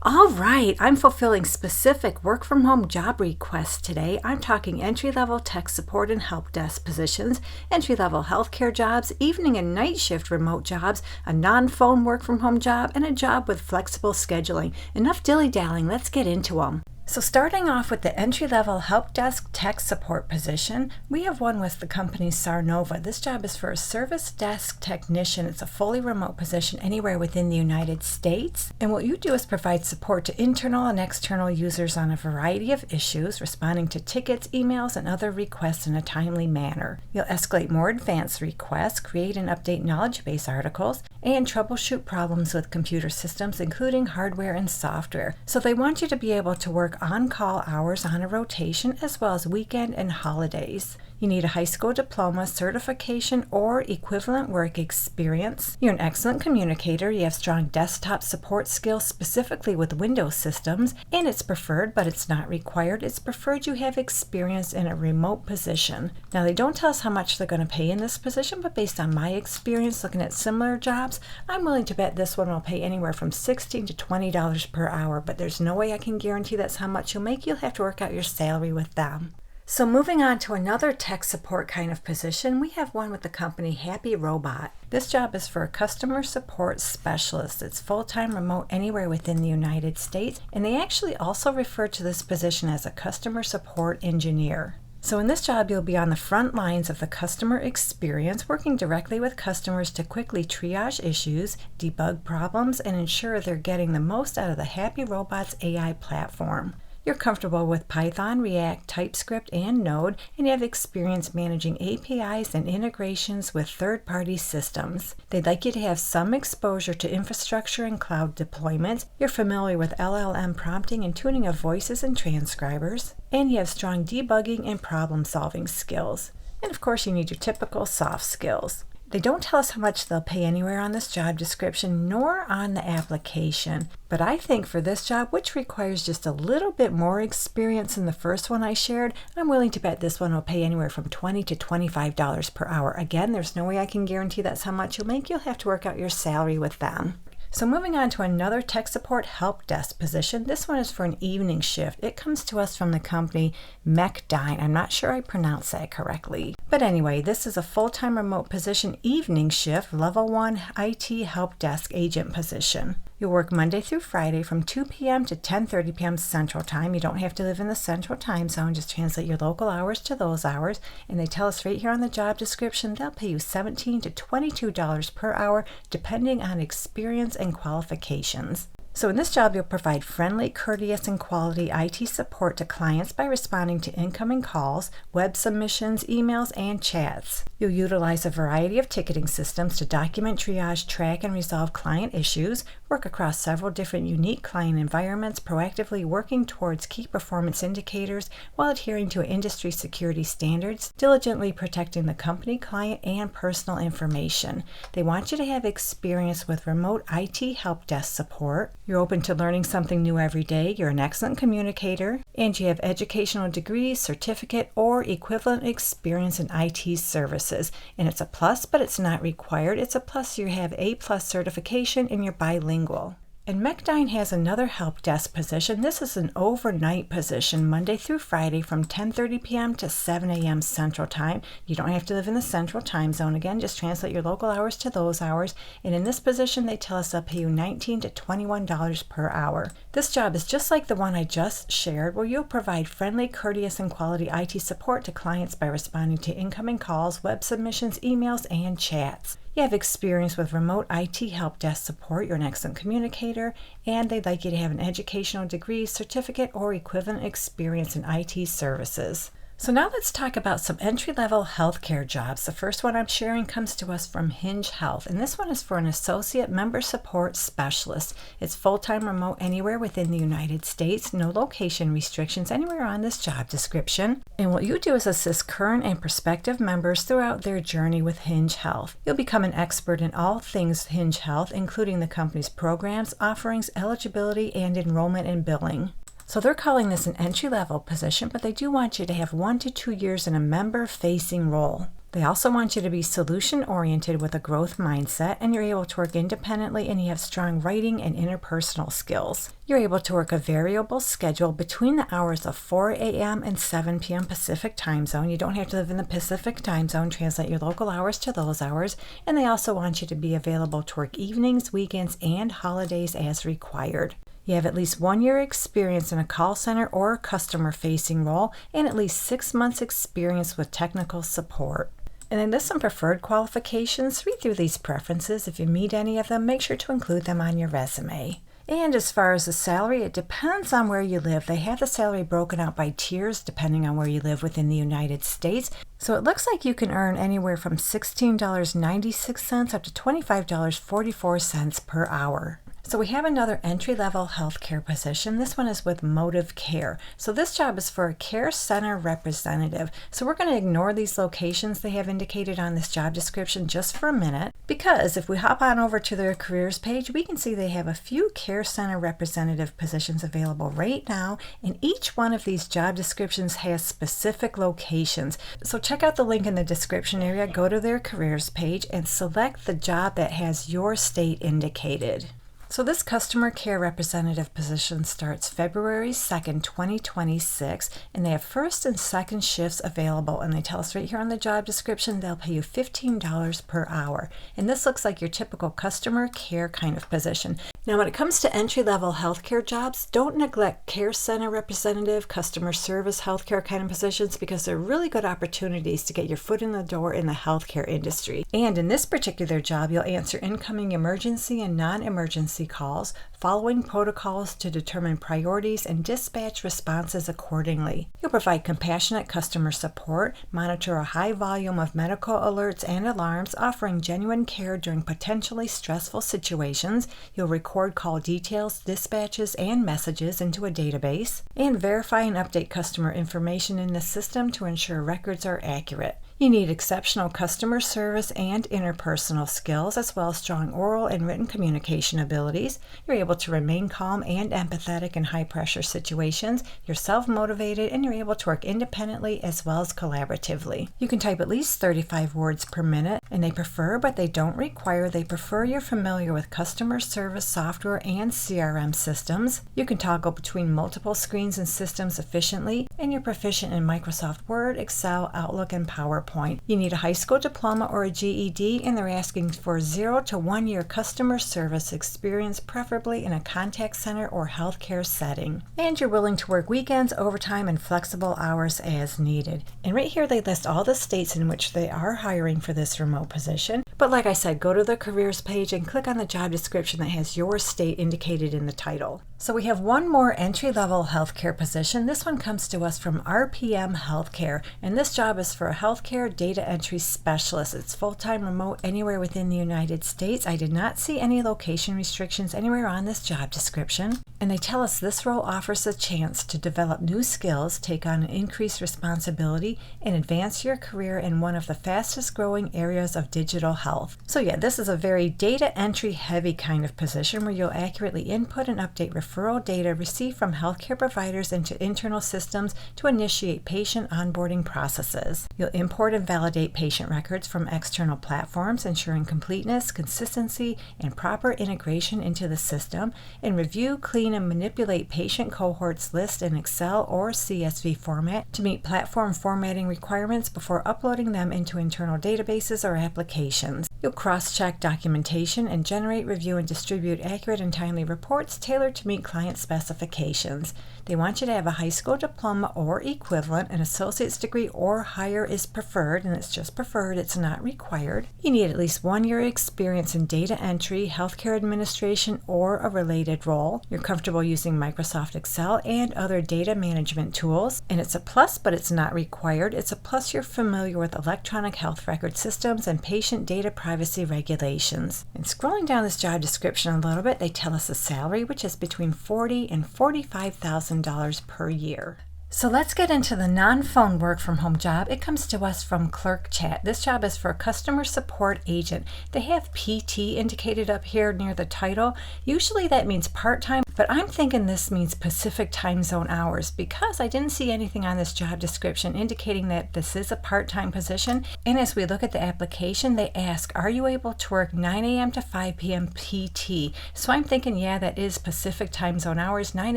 All right, I'm fulfilling specific work-from-home job requests today. I'm talking entry-level tech support and help desk positions, entry-level healthcare jobs, evening and night shift remote jobs, a non-phone work-from-home job, and a job with flexible scheduling. Enough dilly-dallying, let's get into them. So starting off with the entry-level help desk tech support position, we have one with the company Sarnova. This job is for a service desk technician. It's a fully remote position anywhere within the United States. And what you do is provide support to internal and external users on a variety of issues, responding to tickets, emails, and other requests in a timely manner. You'll escalate more advanced requests, create and update knowledge base articles, and troubleshoot problems with computer systems, including hardware and software. So they want you to be able to work on-call hours on a rotation, as well as weekend and holidays. You need a high school diploma, certification, or equivalent work experience. You're an excellent communicator. You have strong desktop support skills, specifically with Windows systems, and it's preferred, but it's not required. It's preferred you have experience in a remote position. Now, they don't tell us how much they're going to pay in this position, but based on my experience looking at similar jobs, I'm willing to bet this one will pay anywhere from $16 to $20 per hour, but there's no way I can guarantee that's how much you'll make. You'll have to work out your salary with them. So moving on to another tech support kind of position, we have one with the company Happy Robot. This job is for a customer support specialist. It's full-time remote anywhere within the United States, and they actually also refer to this position as a customer support engineer. So in this job, you'll be on the front lines of the customer experience, working directly with customers to quickly triage issues, debug problems, and ensure they're getting the most out of the Happy Robot's AI platform. You're comfortable with Python, React, TypeScript, and Node, and you have experience managing APIs and integrations with third-party systems. They'd like you to have some exposure to infrastructure and cloud deployment. You're familiar with LLM prompting and tuning of voices and transcribers, and you have strong debugging and problem-solving skills. And of course, you need your typical soft skills. They don't tell us how much they'll pay anywhere on this job description, nor on the application. But I think for this job, which requires just a little bit more experience than the first one I shared, I'm willing to bet this one will pay anywhere from $20 to $25 per hour. Again, there's no way I can guarantee that's how much you'll make. You'll have to work out your salary with them. So moving on to another tech support help desk position. This one is for an evening shift. It comes to us from the company Mechdyne. I'm not sure I pronounced that correctly. But anyway, this is a full-time remote position, evening shift, level 1 IT help desk agent position. You'll work Monday through Friday from 2 p.m. to 10:30 p.m. Central Time. You don't have to live in the Central Time Zone. Just translate your local hours to those hours. And they tell us right here on the job description, they'll pay you $17 to $22 per hour, depending on experience and qualifications. So in this job, you'll provide friendly, courteous, and quality IT support to clients by responding to incoming calls, web submissions, emails, and chats. You'll utilize a variety of ticketing systems to document, triage, track, and resolve client issues, work across several different unique client environments, proactively working towards key performance indicators while adhering to industry security standards, diligently protecting the company, client, and personal information. They want you to have experience with remote IT help desk support. You're open to learning something new every day. You're an excellent communicator, and you have educational degrees, certificate, or equivalent experience in IT services. And it's a plus, but it's not required. It's a plus you have A+ certification and you're bilingual. And Mechdyne has another help desk position. This is an overnight position, Monday through Friday from 10:30 p.m. to 7 a.m. Central Time. You don't have to live in the Central Time Zone. Again, just translate your local hours to those hours. And in this position, they tell us they'll pay you $19 to $21 per hour. This job is just like the one I just shared, where you'll provide friendly, courteous, and quality IT support to clients by responding to incoming calls, web submissions, emails, and chats. You have experience with remote IT help desk support. You're an excellent communicator, and they'd like you to have an educational degree, certificate, or equivalent experience in IT services. So now let's talk about some entry-level healthcare jobs. The first one I'm sharing comes to us from Hinge Health, and this one is for an associate member support specialist. It's full-time remote anywhere within the United States, no location restrictions anywhere on this job description. And what you do is assist current and prospective members throughout their journey with Hinge Health. You'll become an expert in all things Hinge Health, including the company's programs, offerings, eligibility, and enrollment and billing. So they're calling this an entry-level position, but they do want you to have 1 to 2 years in a member-facing role. They also want you to be solution-oriented with a growth mindset, and you're able to work independently, and you have strong writing and interpersonal skills. You're able to work a variable schedule between the hours of 4 a.m. and 7 p.m. Pacific time zone. You don't have to live in the Pacific time zone. Translate your local hours to those hours. And they also want you to be available to work evenings, weekends, and holidays as required. You have at least 1 year experience in a call center or customer-facing role, and at least 6 months experience with technical support. And then there's some preferred qualifications. Read through these preferences. If you meet any of them, make sure to include them on your resume. And as far as the salary, it depends on where you live. They have the salary broken out by tiers depending on where you live within the United States. So it looks like you can earn anywhere from $16.96 up to $25.44 per hour. So we have another entry-level healthcare position. This one is with Motive Care. So this job is for a care center representative. So we're going to ignore these locations they have indicated on this job description just for a minute, because if we hop on over to their careers page, we can see they have a few care center representative positions available right now, and each one of these job descriptions has specific locations. So check out the link in the description area, go to their careers page, and select the job that has your state indicated. So this customer care representative position starts February 2nd, 2026, and they have first and second shifts available, and they tell us right here on the job description they'll pay you $15 per hour. And this looks like your typical customer care kind of position. Now when it comes to entry-level healthcare jobs, don't neglect care center representative, customer service healthcare kind of positions, because they're really good opportunities to get your foot in the door in the healthcare industry. And in this particular job, you'll answer incoming emergency and non-emergency calls, following protocols to determine priorities and dispatch responses accordingly. You'll provide compassionate customer support, monitor a high volume of medical alerts and alarms, offering genuine care during potentially stressful situations. You'll record call details, dispatches, and messages into a database, and verify and update customer information in the system to ensure records are accurate. You need exceptional customer service and interpersonal skills, as well as strong oral and written communication abilities. You're able to remain calm and empathetic in high-pressure situations. You're self-motivated, and you're able to work independently as well as collaboratively. You can type at least 35 words per minute, and they prefer, but they don't require, they prefer you're familiar with customer service software and CRM systems. You can toggle between multiple screens and systems efficiently, and you're proficient in Microsoft Word, Excel, Outlook, and PowerPoint. You need a high school diploma or a GED, and they're asking for 0 to 1 year customer service experience, preferably in a contact center or healthcare setting. And you're willing to work weekends, overtime, and flexible hours as needed. And right here they list all the states in which they are hiring for this remote position. But like I said, go to the careers page and click on the job description that has your state indicated in the title. So we have one more entry-level healthcare position. This one comes to us from RPM Healthcare, and this job is for a healthcare data entry specialist. It's full-time remote anywhere within the United States. I did not see any location restrictions anywhere on this job description. And they tell us this role offers a chance to develop new skills, take on an increased responsibility, and advance your career in one of the fastest growing areas of digital health. So yeah, this is a very data entry heavy kind of position where you'll accurately input and update referral data received from healthcare providers into internal systems to initiate patient onboarding processes. You'll import and validate patient records from external platforms, ensuring completeness, consistency, and proper integration into the system, and review, clean, and manipulate patient cohorts list in Excel or CSV format to meet platform formatting requirements before uploading them into internal databases or applications. You'll cross-check documentation and generate, review, and distribute accurate and timely reports tailored to meet client specifications. They want you to have a high school diploma or equivalent. An associate's degree or higher is preferred, and it's just preferred, it's not required. You need at least 1 year experience in data entry, healthcare administration, or a related role. You're comfortable using Microsoft Excel and other data management tools, and it's a plus, but it's not required. It's a plus you're familiar with electronic health record systems and patient data privacy regulations. And scrolling down this job description a little bit, they tell us the salary, which is between $40,000 and $45,000 per year. So let's get into the non-phone work from home job. It comes to us from Clerk Chat. This job is for a customer support agent. They have PT indicated up here near the title. Usually that means part-time, But I'm thinking this means Pacific time zone hours because I didn't see anything on this job description indicating that this is a part-time position. And as we look at the application, they ask, are you able to work 9 a.m. to 5 p.m. PT? So I'm thinking, yeah, that is Pacific time zone hours, 9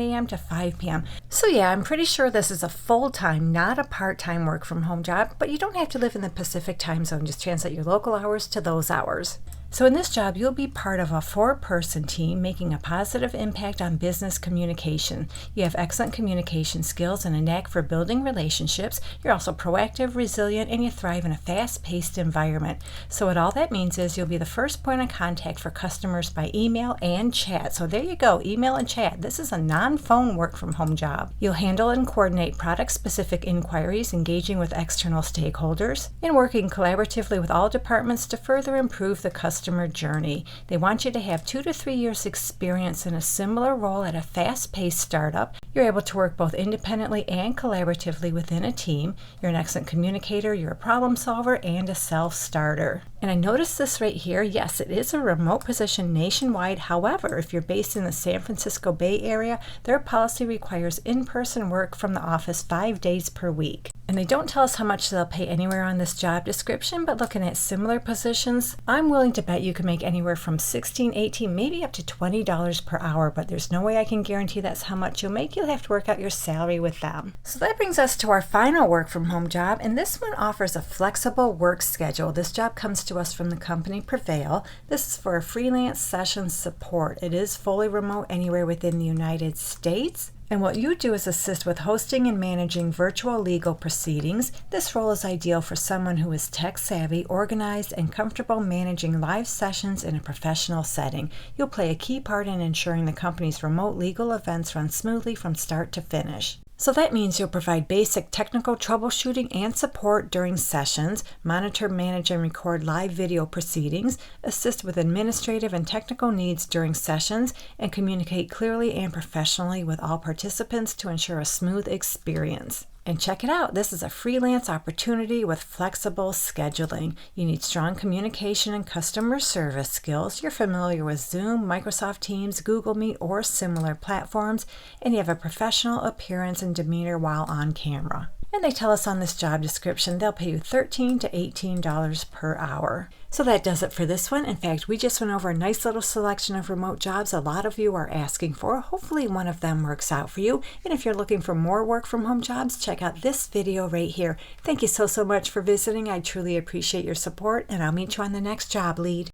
a.m. to 5 p.m. So yeah, I'm pretty sure this is a full-time, not a part-time work from home job, but you don't have to live in the Pacific time zone. Just translate your local hours to those hours. So in this job, you'll be part of a 4-person team making a positive impact on business communication. You have excellent communication skills and a knack for building relationships. You're also proactive, resilient, and you thrive in a fast-paced environment. So what all that means is you'll be the first point of contact for customers by email and chat. So there you go, email and chat. This is a non-phone work from home job. You'll handle and coordinate product-specific inquiries, engaging with external stakeholders, and working collaboratively with all departments to further improve the customer journey. They want you to have 2 to 3 years experience in a similar role at a fast-paced startup. You're able to work both independently and collaboratively within a team. You're an excellent communicator, you're a problem solver, and a self-starter. And I noticed this right here. Yes, it is a remote position nationwide. However, if you're based in the San Francisco Bay Area, their policy requires in-person work from the office 5 days per week. And they don't tell us how much they'll pay anywhere on this job description, but looking at similar positions, I'm willing to bet you can make anywhere from $16, $18, maybe up to $20 per hour, but there's no way I can guarantee that's how much you'll make. You'll have to work out your salary with them. So that brings us to our final work from home job, and this one offers a flexible work schedule. This job comes to us from the company Prevail. This is for a freelance session support. It is fully remote anywhere within the United States. And what you do is assist with hosting and managing virtual legal proceedings. This role is ideal for someone who is tech savvy, organized, and comfortable managing live sessions in a professional setting. You'll play a key part in ensuring the company's remote legal events run smoothly from start to finish. So that means you'll provide basic technical troubleshooting and support during sessions, monitor, manage, and record live video proceedings, assist with administrative and technical needs during sessions, and communicate clearly and professionally with all participants to ensure a smooth experience. And check it out, this is a freelance opportunity with flexible scheduling. You need strong communication and customer service skills. You're familiar with Zoom, Microsoft Teams, Google Meet, or similar platforms, and you have a professional appearance and demeanor while on camera. And they tell us on this job description they'll pay you $13 to $18 per hour. So that does it for this one. In fact, we just went over a nice little selection of remote jobs a lot of you are asking for. Hopefully one of them works out for you. And if you're looking for more work from home jobs, check out this video right here. Thank you so much for visiting. I truly appreciate your support, and I'll meet you on the next job lead.